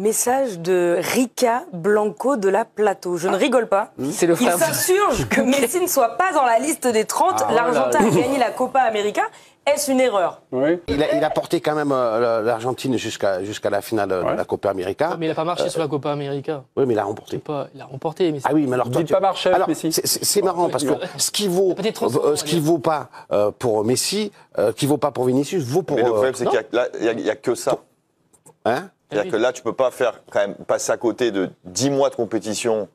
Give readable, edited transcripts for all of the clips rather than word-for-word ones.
Message de Rika Blanco de la Plateau. Je ne rigole pas. C'est le frère. Il s'insurge que Messi ne soit pas dans la liste des 30. L'Argentin a gagné la Copa América. Est-ce une erreur? Oui. Il a porté quand même l'Argentine jusqu'à la finale de la Copa América. Mais il n'a pas marché sur la Copa América. Oui, mais il a remporté. Il a remporté. Mais ah oui, mais alors toi, il n'a pas marché avec Messi. C'est marrant parce que ce qui vaut pas pour Messi, qui vaut pas pour Vinicius, vaut pour. Mais le problème, c'est qu'il y a que ça. Hein? C'est-à-dire que là, tu peux pas faire quand même passer à côté de 10 mois de compétition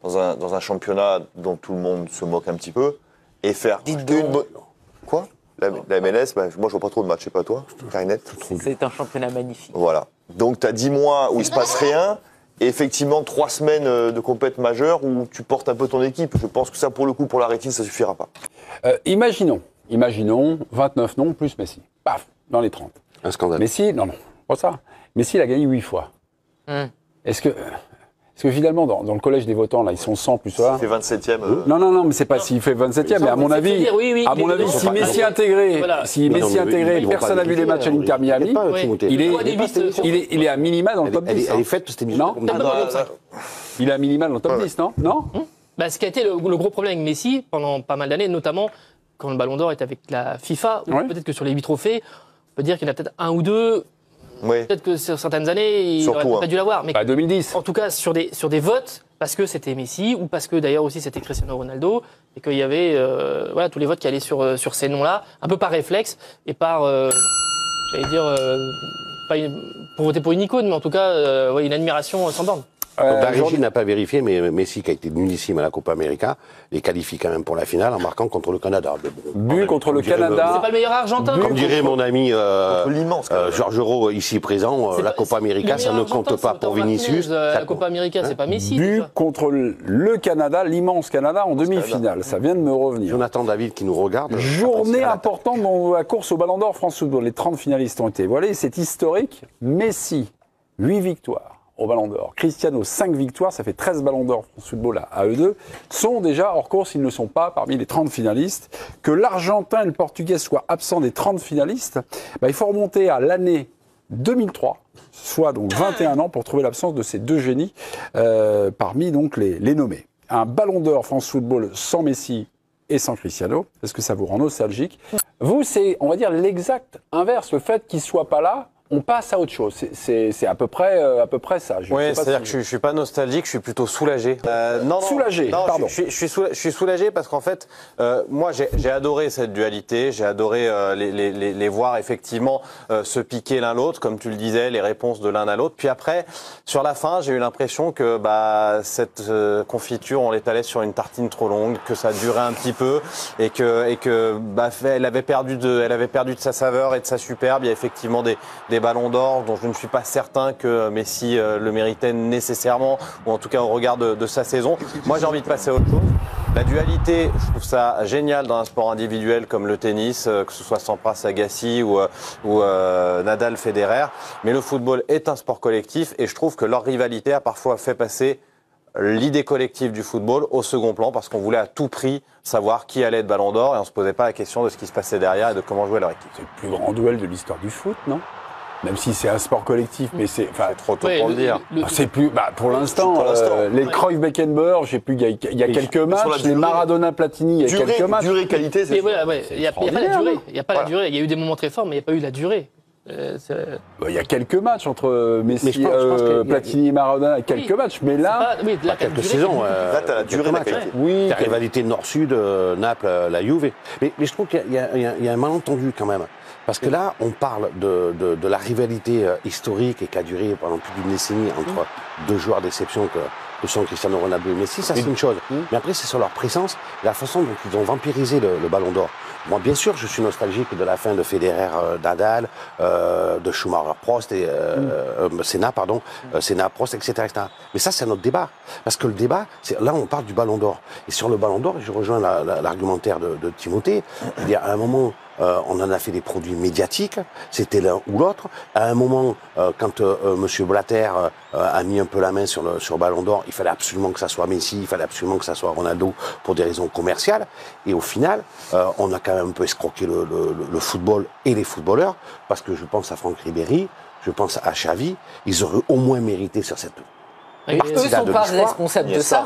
dans un championnat dont tout le monde se moque un petit peu et faire une bonne. Quoi? La MLS, moi je vois pas trop de matchs, je sais pas toi, Karinette. C'est un championnat magnifique. Voilà. Donc tu as 10 mois où il se passe rien et effectivement 3 semaines de compète majeure où tu portes un peu ton équipe. Je pense que ça, pour le coup, pour la rétine, ça suffira pas. Imaginons 29 noms plus Messi. Paf, dans les 30. Un scandale. Messi, non, pas ça. Messi, il a gagné 8 fois. Est-ce que finalement, dans le collège des votants, là, ils sont 100 plus ça. Il fait 27e. Non, mais c'est pas s'il fait 27e, mais à mon avis, si Messi est intégré, personne n'a vu les matchs à l'Inter Miami, il est à minima dans le top 10. Elle est faite parce que c'était Non. Il est à minima dans le top 10, non? Non. Ce qui a été le gros problème avec Messi pendant pas mal d'années, notamment quand le Ballon d'Or était avec la FIFA, ou peut-être que sur les 8 trophées, on peut dire qu'il y en a peut-être un ou deux. Oui. Peut-être que sur certaines années, il n'aurait pas dû l'avoir. Mais 2010. En tout cas, sur des votes, parce que c'était Messi, ou parce que d'ailleurs aussi c'était Cristiano Ronaldo, et qu'il y avait tous les votes qui allaient sur ces noms-là, un peu par réflexe, et par, j'allais dire, pas pour voter pour une icône, mais en tout cas, une admiration sans borne. La régie n'a pas vérifié, mais Messi, qui a été nullissime à la Copa América, les qualifie quand même pour la finale en marquant contre le Canada. But contre le Canada. C'est pas le meilleur Argentin. Comme dirait mon ami Georges Euro, ici présent, la Copa América, ça ne compte pas pour Vinicius. La Copa América, c'est pas Messi. But contre le Canada, l'immense Canada, en demi-finale. Ça vient de me revenir. Jonathan David qui nous regarde. Journée importante dans la course au Ballon d'Or France Football. Les 30 finalistes ont été voilés. C'est historique. Messi, 8 victoires au Ballon d'Or. Cristiano, 5 victoires, ça fait 13 Ballons d'Or France Football à eux deux, sont déjà hors course, ils ne sont pas parmi les 30 finalistes. Que l'Argentin et le Portugais soient absents des 30 finalistes, il faut remonter à l'année 2003, soit donc 21 ans, pour trouver l'absence de ces deux génies parmi donc les nommés. Un Ballon d'Or France Football sans Messi et sans Cristiano, est-ce que ça vous rend nostalgique? Vous, c'est, on va dire, l'exact inverse, le fait qu'il ne soit pas là, on passe à autre chose. C'est à peu près ça. Oui, c'est-à-dire que je suis pas nostalgique, je suis plutôt soulagé. Soulagé, pardon. Je suis soulagé parce qu'en fait, moi, j'ai adoré cette dualité. J'ai adoré les voir effectivement se piquer l'un l'autre, comme tu le disais, les réponses de l'un à l'autre. Puis après, sur la fin, j'ai eu l'impression que cette confiture, on l'étalait sur une tartine trop longue, que ça durait un petit peu et que elle avait perdu de sa saveur et de sa superbe. Il y a effectivement des Ballons d'Or dont je ne suis pas certain que Messi le méritait nécessairement, ou en tout cas au regard de sa saison. Moi, j'ai envie de passer à autre chose. La dualité, je trouve ça génial dans un sport individuel comme le tennis, que ce soit Sampras, Agassi ou Nadal, Federer. Mais le football est un sport collectif et je trouve que leur rivalité a parfois fait passer l'idée collective du football au second plan parce qu'on voulait à tout prix savoir qui allait être Ballon d'Or et on ne se posait pas la question de ce qui se passait derrière et de comment jouer leur équipe. C'est le plus grand duel de l'histoire du foot, non? Même si c'est un sport collectif, mais c'est trop tôt pour le dire. C'est plus, pour l'instant, les Cruyff Beckenbauer, j'ai plus, il y a quelques matchs, les Maradona Platini, il y a quelques matchs. Durée, qualité, c'est il n'y a pas la durée. Il n'y a pas la durée. Il y a eu des moments très forts, mais il n'y a pas eu la durée. Il y a quelques matchs entre Messi, Platini et Maradona, quelques matchs, mais là, quelques saisons. Là, tu as la durée, la qualité. Oui, la rivalité Nord-Sud, Naples, la Juve. Mais je trouve qu'il y a un malentendu quand même. Parce que là, on parle de la rivalité historique et qui a duré pendant plus d'une décennie entre deux joueurs d'exception que sont Cristiano Ronaldo et Messi, ça c'est une chose. Mais après, c'est sur leur présence, la façon dont ils ont vampirisé le Ballon d'Or. Moi, bien sûr, je suis nostalgique de la fin de Federer, Nadal, de Schumacher, Prost et Senna, Prost, etc., etc. Mais ça, c'est un autre débat. Parce que le débat, là, on parle du Ballon d'Or. Et sur le Ballon d'Or, je rejoins l'argumentaire de Timothée. Il y a un moment, on en a fait des produits médiatiques, c'était l'un ou l'autre. À un moment, quand Monsieur Blatter a mis un peu la main sur Ballon d'Or, il fallait absolument que ça soit Messi, il fallait absolument que ça soit Ronaldo pour des raisons commerciales. Et au final, on a quand même un peu escroqué le football et les footballeurs, parce que je pense à Franck Ribéry. je pense à Xavi, ils auraient au moins mérité sur cette Et- Eux ne sont de pas l'histoire. responsables de ça.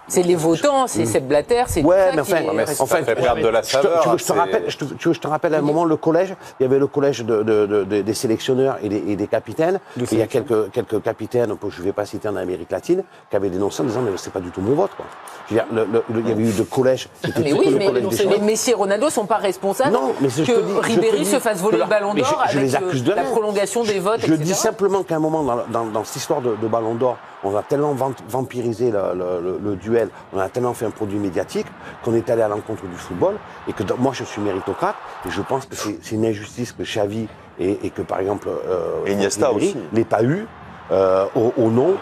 C'est les votants, c'est Sepp Blatter, c'est tout Ouais, ça mais qui enfin, est Mais en ça fait, fait perdre de la Tu saveur. veux que je te rappelle, tu veux que je te rappelle à un moment le collège, il y avait le collège des sélectionneurs et des capitaines. Et il y a quelques capitaines, que je ne vais pas citer en Amérique latine, qui avaient dénoncé en disant mais c'est pas du tout mon vote, quoi. Je veux dire, il y avait eu de collèges. Mais oui, mais Messi et Ronaldo ne sont pas responsables Non, mais je te que dis- je te Ribéry dis se fasse voler que le ballon mais d'or je les avec accuse de la rien. prolongation des votes, Je etc. dis simplement qu'à un moment, dans cette histoire de ballon d'or, on a tellement vampirisé le duel, on a tellement fait un produit médiatique qu'on est allé à l'encontre du football et que moi je suis méritocrate et je pense que c'est une injustice que Xavi et que par exemple Et Iniesta Ribéry aussi. l'ait pas eu au nom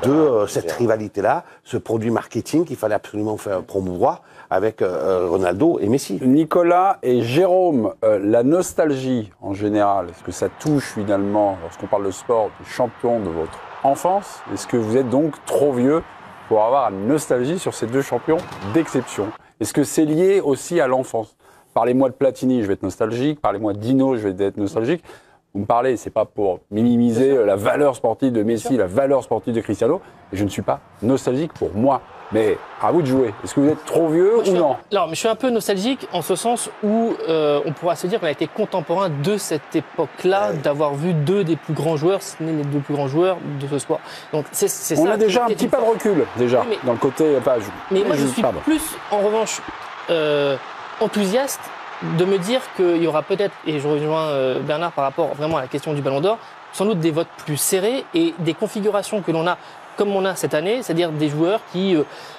de cette rivalité-là, ce produit marketing qu'il fallait absolument faire promouvoir avec Ronaldo et Messi. Nicolas et Jérôme, la nostalgie en général, est-ce que ça touche finalement, lorsqu'on parle de sport, des champions de votre enfance? Est-ce que vous êtes donc trop vieux pour avoir une nostalgie sur ces deux champions d'exception? Est-ce que c'est lié aussi à l'enfance? Parlez-moi de Platini, je vais être nostalgique. Parlez-moi de Dino, je vais être nostalgique. Vous me parlez, c'est pas pour minimiser la valeur sportive de Messi, la valeur sportive de Cristiano. Et je ne suis pas nostalgique pour moi. Mais à vous de jouer. Est-ce que vous êtes trop vieux ou non? Non, mais je suis un peu nostalgique en ce sens où on pourra se dire qu'on a été contemporain de cette époque-là, d'avoir vu deux des plus grands joueurs, si ce n'est les deux plus grands joueurs de ce sport. Donc c'est ça. On a déjà un petit pas de recul, déjà, Oui, mais- dans le côté... Enfin, Mais moi, je suis pardon. plus, en revanche, enthousiaste de me dire qu'il y aura peut-être, et je rejoins Bernard par rapport vraiment à la question du Ballon d'Or, sans doute des votes plus serrés et des configurations que l'on a, comme on a cette année, c'est-à-dire des joueurs qui,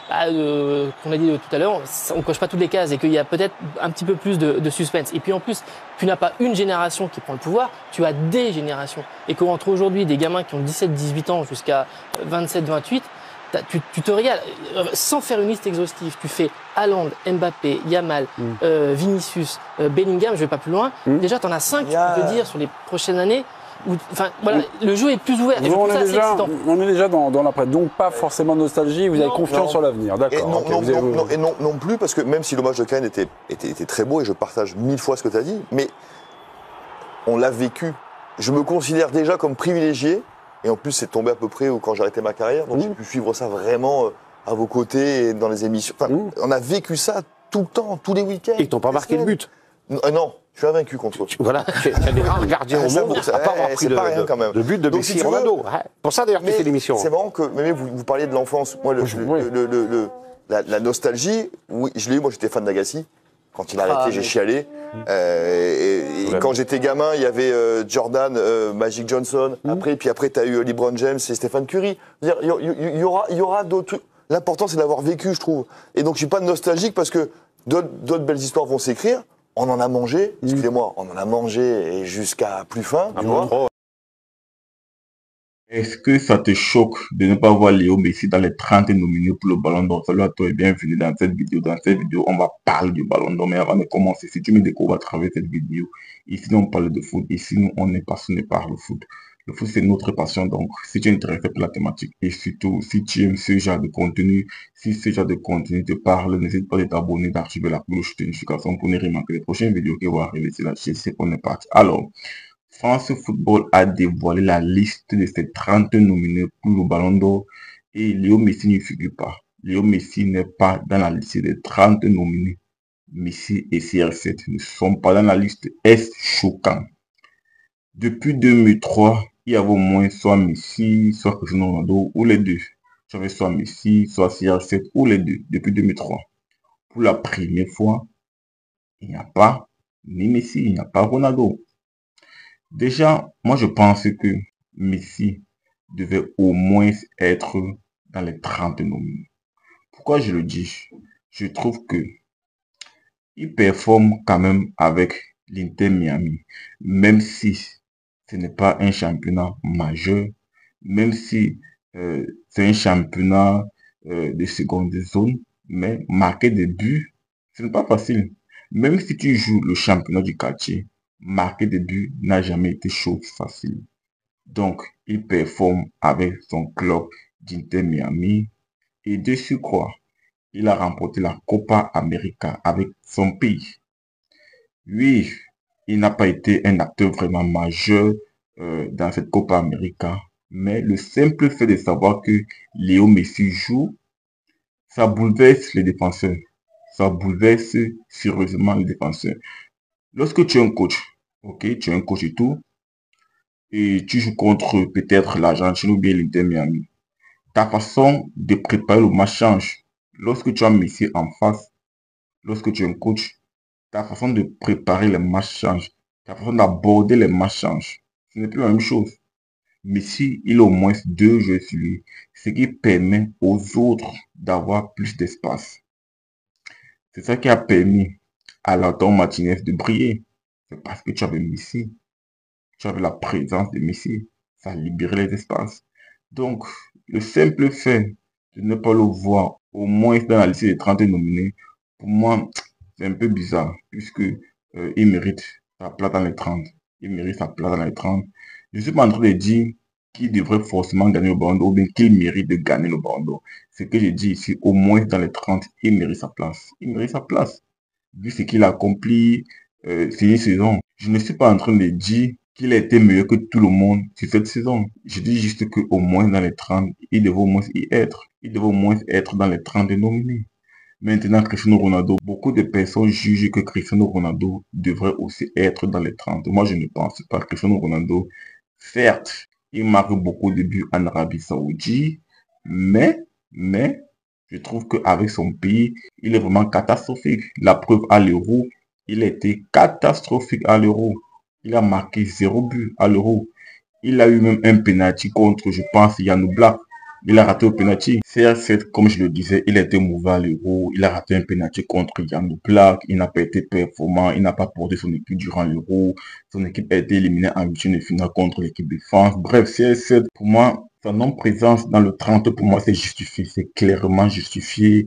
qu'on a dit tout à l'heure, on coche pas toutes les cases et qu'il y a peut-être un petit peu plus de suspense. Et puis en plus, tu n'as pas une génération qui prend le pouvoir, tu as des générations. Et qu'entre aujourd'hui, des gamins qui ont 17-18 ans jusqu'à 27-28, tu te régales. Sans faire une liste exhaustive, tu fais Haaland, Mbappé, Yamal, Vinicius, Bellingham, je vais pas plus loin. Déjà, tu en as 5, je peux dire, sur les prochaines années. Enfin, voilà, le jeu est plus ouvert. Et je trouve ça assez excitant. on est déjà dans l'après. Donc, pas forcément nostalgie, vous avez Non. confiance Non. sur l'avenir. Et D'accord. non, ok, non, vous avez- non, et non plus, parce que même si l'hommage de Kane était très beau, et je partage 1000 fois ce que tu as dit, mais on l'a vécu. Je me considère déjà comme privilégié, et en plus c'est tombé à peu près quand j'ai arrêté ma carrière, donc j'ai pu suivre ça vraiment à vos côtés et dans les émissions. Enfin, on a vécu ça tout le temps, tous les week-ends. Et ils t'ont pas les marqué le semaines. but. Non, je suis invaincu contre eux. Voilà, tu as des rares gardiens au Ça, monde ça, à pas avoir c'est pris pas rien, quand même. de but de Donc, Messi si et tu veux- Ronaldo. Ouais. Pour ça d'ailleurs tu fais l'émission. C'est marrant que mais vous parliez de l'enfance. Moi, la nostalgie, oui, je l'ai eu. Moi, j'étais fan d'Agassi. Quand il a arrêté, j'ai chialé. Et quand j'étais gamin, il y avait Jordan, Magic Johnson. Après, tu as eu LeBron James et Stephen Curry. Je veux dire, il y aura d'autres trucs. L'important, c'est d'avoir vécu, je trouve. Et donc, je suis pas nostalgique parce que d'autres belles histoires vont s'écrire. On en a mangé, excusez-moi, on en a mangé et jusqu'à plus faim, tu vois. Est-ce que ça te choque de ne pas voir Léo Messi dans les 30 nominés pour le Ballon d'Or? Salut à toi et bienvenue dans cette vidéo. Dans cette vidéo, on va parler du Ballon d'Or. Mais avant de commencer, si tu me découvres à travers cette vidéo, ici on parle de foot. Ici, nous, on est passionné par le foot. Le foot, c'est notre passion. Donc, si tu es intéressé par la thématique et surtout, si tu aimes ce genre de contenu, si ce genre de contenu te parle, n'hésite pas de t'abonner, d'activer la cloche de notification pour ne rien manquer les prochaines vidéos qui vont arriver sur la chaîne. C'est qu'on est parti. Alors, France Football a dévoilé la liste de ses 30 nominés pour le Ballon d'Or et Léo Messi n'y figure pas. Léo Messi n'est pas dans la liste des 30 nominés. Messi et CR7 ne sont pas dans la liste. Est choquant. Depuis 2003, il y avait au moins soit Messi, soit Cristiano Ronaldo ou les deux. J'avais soit Messi, soit CR7 ou les deux depuis 2003. Pour la première fois, il n'y a pas ni Messi, il n'y a pas Ronaldo. Déjà, moi je pense que Messi devait au moins être dans les 30 nominés. Pourquoi je le dis? Je trouve que il performe quand même avec l'Inter Miami, même si ce n'est pas un championnat majeur, même si c'est un championnat de seconde zone, mais marquer des buts, ce n'est pas facile. Même si tu joues le championnat du quartier, marquer des buts n'a jamais été chose facile. Donc, il performe avec son club d'Inter Miami et de surcroît, il a remporté la Copa América avec son pays. Oui, il n'a pas été un acteur vraiment majeur dans cette Copa América. Mais le simple fait de savoir que Léo Messi joue, ça bouleverse les défenseurs. Ça bouleverse sérieusement les défenseurs. Lorsque tu es un coach, ok, tu es un coach et tout, et tu joues contre peut-être l'Argentine ou bien l'Inter Miami, ta façon de préparer le match change. Lorsque tu as Messi en face, lorsque tu es un coach, ta façon de préparer les matchs change. Ta façon d'aborder les matchs change. Ce n'est plus la même chose. Messi, il a au moins 2 joueurs sur lui, ce qui permet aux autres d'avoir plus d'espace. C'est ça qui a permis à Lautaro Martinez de briller. C'est parce que tu avais Messi. Tu avais la présence de Messi. Ça a libéré les espaces. Donc, le simple fait de ne pas le voir, au moins dans la liste des 30 nominés, pour moi, c'est un peu bizarre, puisque il mérite sa place dans les 30. Il mérite sa place dans les 30. Je ne suis pas en train de dire qu'il devrait forcément gagner le Ballon d'Or, ou bien qu'il mérite de gagner le Ballon d'Or. Ce que je dis ici, au moins dans les 30, il mérite sa place. Il mérite sa place. Vu ce qu'il a accompli ces saisons. Je ne suis pas en train de dire qu'il a été meilleur que tout le monde sur cette saison. Je dis juste qu'au moins dans les 30, il devait au moins y être. Il devait au moins être dans les 30 nominés. Maintenant, Cristiano Ronaldo, beaucoup de personnes jugent que Cristiano Ronaldo devrait aussi être dans les 30. Moi, je ne pense pas. Cristiano Ronaldo, certes, il marque beaucoup de buts en Arabie Saoudite, mais, je trouve qu'avec son pays, il est vraiment catastrophique. La preuve à l'Euro, il a été catastrophique à l'Euro. Il a marqué 0 but à l'Euro. Il a eu même un penalty contre, je pense, Yann Oblak. Il a raté au penalty. CR7, comme je le disais, il était mauvais à l'Euro. Il a raté un penalty contre Yann Oblak. Il n'a pas été performant. Il n'a pas porté son équipe durant l'Euro. Son équipe a été éliminée en huitième de finale contre l'équipe de France. Bref, CR7, pour moi, sa non-présence dans le 30, pour moi, c'est justifié. C'est clairement justifié.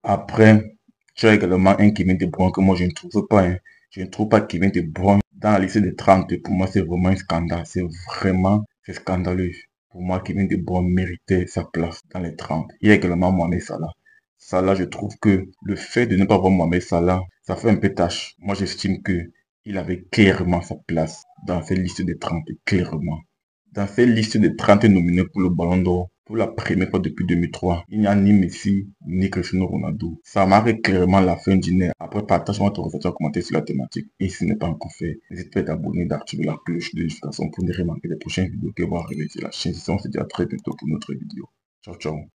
Après, tu as également un Kevin De Bruyne que moi, je ne trouve pas. Je ne trouve pas Kevin De Bruyne dans la liste des 30. Pour moi, c'est vraiment un scandale. C'est scandaleux. Pour moi, Kevin De Bruyne méritait sa place dans les 30. Il y a également Mohamed Salah. Salah, je trouve que le fait de ne pas voir Mohamed Salah, ça fait un peu tâche. Moi, j'estime que il avait clairement sa place dans cette liste des 30, clairement. Dans cette liste des 30 nominés pour le Ballon d'Or, pour la première fois depuis 2003, il n'y a ni Messi, ni Cristiano Ronaldo. Ça marque clairement la fin du nez. Après, partage-moi ton ressenti en commentaire sur la thématique. Et si ce n'est pas encore fait, n'hésite pas à t'abonner, d'activer la cloche de notification pour ne rien manquer des prochaines vidéos qui vont arriver sur la chaîne. On se dit à très bientôt pour notre vidéo. Ciao, ciao.